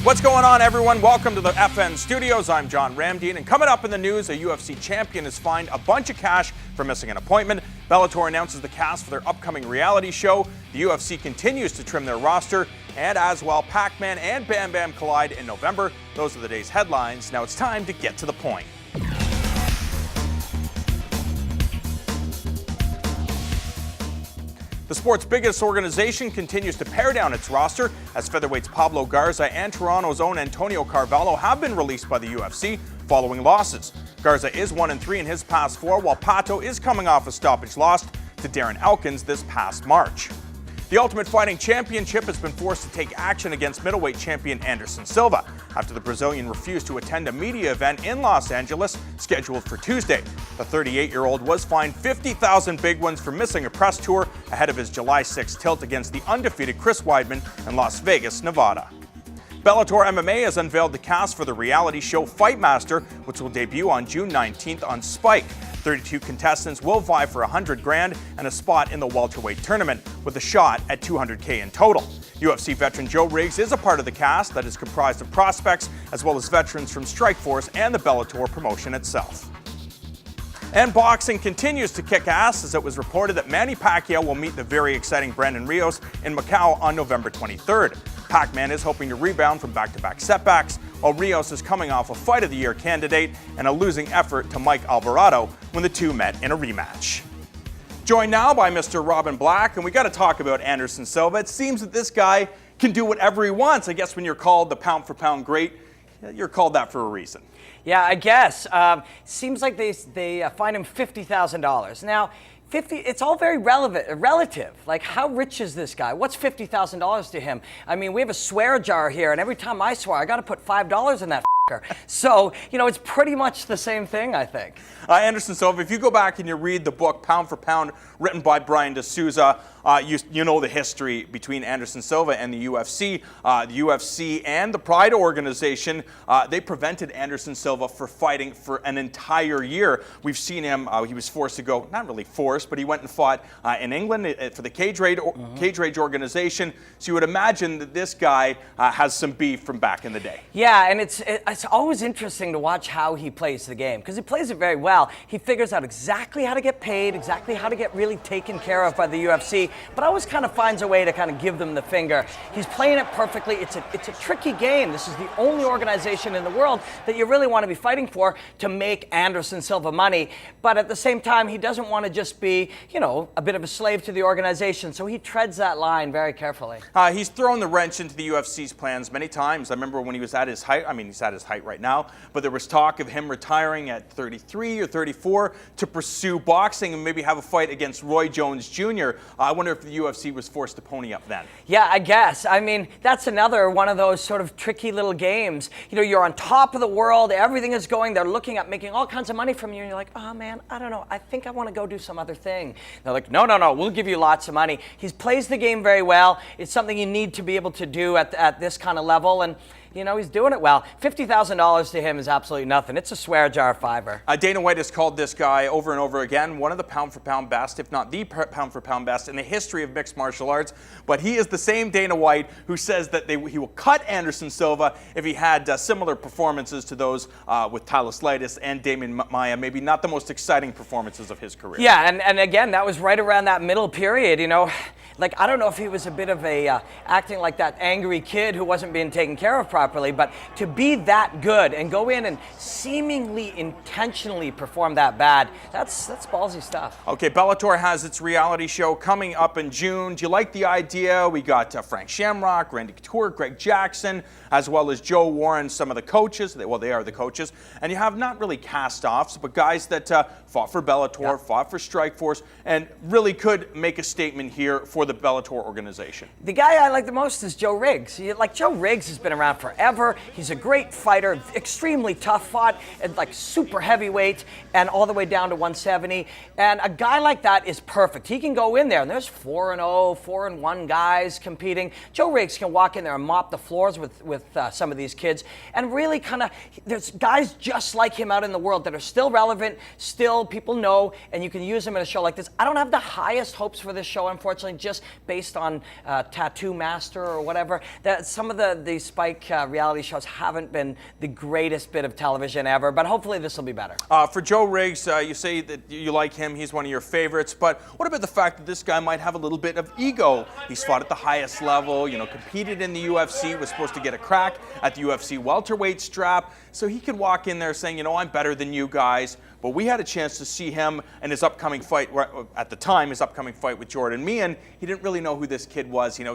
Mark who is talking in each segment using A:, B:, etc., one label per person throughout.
A: What's going on, everyone? Welcome to the FN Studios. I'm John Ramdeen, and coming up in the news, a UFC champion is fined a bunch of cash for missing an appointment. Bellator announces the cast for their upcoming reality show. The UFC continues to trim their roster, and as well, Pac-Man and Bam Bam collide in November. Those are the day's headlines. Now it's time to get to the point. The sport's biggest organization continues to pare down its roster as featherweights Pablo Garza and Toronto's own Antonio Carvalho have been released by the UFC following losses. Garza is 1-3 in his past 4, while Pato is coming off a stoppage loss to Darren Elkins this past March. The Ultimate Fighting Championship has been forced to take action against middleweight champion Anderson Silva after the Brazilian refused to attend a media event in Los Angeles scheduled for Tuesday. The 38-year-old was fined 50,000 big ones for missing a press tour ahead of his July 6 tilt against the undefeated Chris Weidman in Las Vegas, Nevada. Bellator MMA has unveiled the cast for the reality show Fight Master, which will debut on June 19th on Spike. 32 contestants will vie for $100,000 and a spot in the welterweight tournament, with a shot at $200K in total. UFC veteran Joe Riggs is a part of the cast that is comprised of prospects as well as veterans from Strikeforce and the Bellator promotion itself. And boxing continues to kick ass as it was reported that Manny Pacquiao will meet the very exciting Brandon Rios in Macau on November 23rd. Pac-Man is hoping to rebound from back-to-back setbacks, while Rios is coming off a Fight of the Year candidate and a losing effort to Mike Alvarado when the two met in a rematch. Joined now by Mr. Robin Black, and we got to talk about Anderson Silva. It seems that this guy can do whatever he wants. I guess when you're called the pound-for-pound great, you're called that for a reason.
B: Yeah, I guess. Seems like they fine him $50,000. Now, it's all very relative. Like, how rich is this guy? What's $50,000 to him? I mean, we have a swear jar here, and every time I swear, I got to put $5 in that f***er. So, it's pretty much the same thing, I think.
A: Anderson Silva, if you go back and you read the book Pound for Pound, written by Brian D'Souza, you know the history between Anderson Silva and the UFC. The UFC and the Pride organization, they prevented Anderson Silva from fighting for an entire year. We've seen him, he was forced to go, not really forced, but he went and fought in England for the Cage Rage organization. So you would imagine that this guy has some beef from back in the day.
B: Yeah, and it's always interesting to watch how he plays the game, because he plays it very well. He figures out exactly how to get paid, exactly how to get really taken care of by the UFC, but always kind of finds a way to kind of give them the finger. He's playing it perfectly. It's a tricky game. This is the only organization in the world that you really want to be fighting for to make Anderson Silva money, but at the same time, he doesn't want to just be, a bit of a slave to the organization, so he treads that line very carefully.
A: He's thrown the wrench into the UFC's plans many times. I remember when he was at his height, he's at his height right now, but there was talk of him retiring at 33 or 34 to pursue boxing and maybe have a fight against Roy Jones Jr. I wonder if the UFC was forced to pony up then.
B: Yeah, I guess. I mean, that's another one of those sort of tricky little games. You're on top of the world, everything is going, they're looking at making all kinds of money from you, and you're like, oh man, I don't know, I think I want to go do some other thing. They're like, no, we'll give you lots of money. He plays the game very well. It's something you need to be able to do at this kind of level, and he's doing it well. $50,000 to him is absolutely nothing. It's a swear jar fiver.
A: Dana White has called this guy over and over again one of the pound-for-pound best, if not the pound-for-pound best in the history of mixed martial arts. But he is the same Dana White who says that he will cut Anderson Silva if he had similar performances to those with Talaslitis and Damian Maia. Maybe not the most exciting performances of his career.
B: Yeah, and again, that was right around that middle period, Like, I don't know if he was a bit of a acting like that angry kid who wasn't being taken care of properly, but to be that good and go in and seemingly intentionally perform that bad, that's ballsy stuff.
A: Okay, Bellator has its reality show coming up in June. Do you like the idea? We got Frank Shamrock, Randy Couture, Greg Jackson, as well as Joe Warren, some of the coaches. Well, they are the coaches. And you have not really cast-offs, but guys that fought for Bellator, fought for Strikeforce, and really could make a statement here for the Bellator organization.
B: The guy I like the most is Joe Riggs. Joe Riggs has been around forever. He's a great fighter, extremely tough, fought at super heavyweight and all the way down to 170. And a guy like that is perfect. He can go in there, and there's 4-0, 4-1 guys competing. Joe Riggs can walk in there and mop the floors with some of these kids, and really there's guys just like him out in the world that are still relevant, still people know, and you can use them in a show like this. I don't have the highest hopes for this show, unfortunately, just based on Tattoo Master or whatever. Some of the Spike reality shows haven't been the greatest bit of television ever, but hopefully this will be better.
A: For Joe Riggs, you say that you like him, he's one of your favorites, but what about the fact that this guy might have a little bit of ego? He's fought at the highest level, competed in the UFC, was supposed to get a crack at the UFC welterweight strap, so he could walk in there saying, I'm better than you guys. But we had a chance to see him in his upcoming fight, at the time, his upcoming fight with Jordan Meehan. He didn't really know who this kid was. He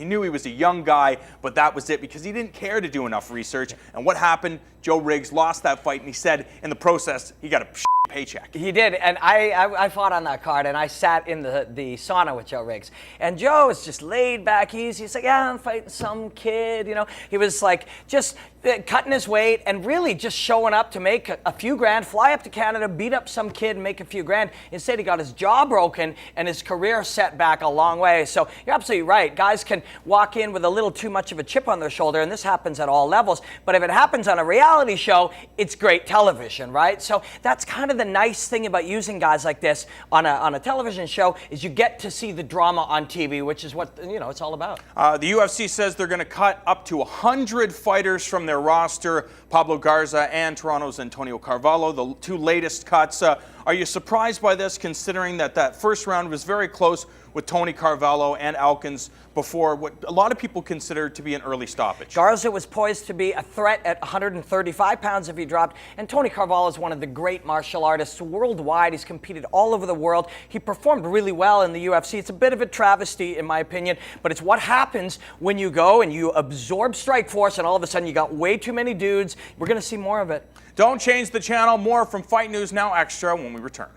A: knew he was a young guy, but that was it because he didn't care to do enough research. And what happened? Joe Riggs lost that fight, and he said in the process, he got a paycheck.
B: He did, and I fought on that card, and I sat in the sauna with Joe Riggs. And Joe is just laid back, easy. He's like, yeah, I'm fighting some kid, He was like just cutting his weight and really just showing up to make a few grand, fly up to Canada, beat up some kid and make a few grand. Instead, he got his jaw broken and his career set back a long way. So you're absolutely right. Guys can walk in with a little too much of a chip on their shoulder, and this happens at all levels. But if it happens on a reality show, it's great television, right? So that's kind of the nice thing about using guys like this on a television show is you get to see the drama on TV, which is what it's all about.
A: The UFC says they're going to cut up to 100 fighters from their roster. Pablo Garza and Toronto's Antonio Carvalho, the two latest cuts. Are you surprised by this, considering that first round was very close with Tony Carvalho and Elkins before what a lot of people consider to be an early stoppage?
B: Garza was poised to be a threat at 135 pounds if he dropped, and Tony Carvalho is one of the great martial artists worldwide. He's competed all over the world. He performed really well in the UFC. It's a bit of a travesty, in my opinion, but it's what happens when you go and you absorb Strikeforce, and all of a sudden you got way too many dudes. We're going to see more of it.
A: Don't change the channel. More from Fight News Now Extra when we return.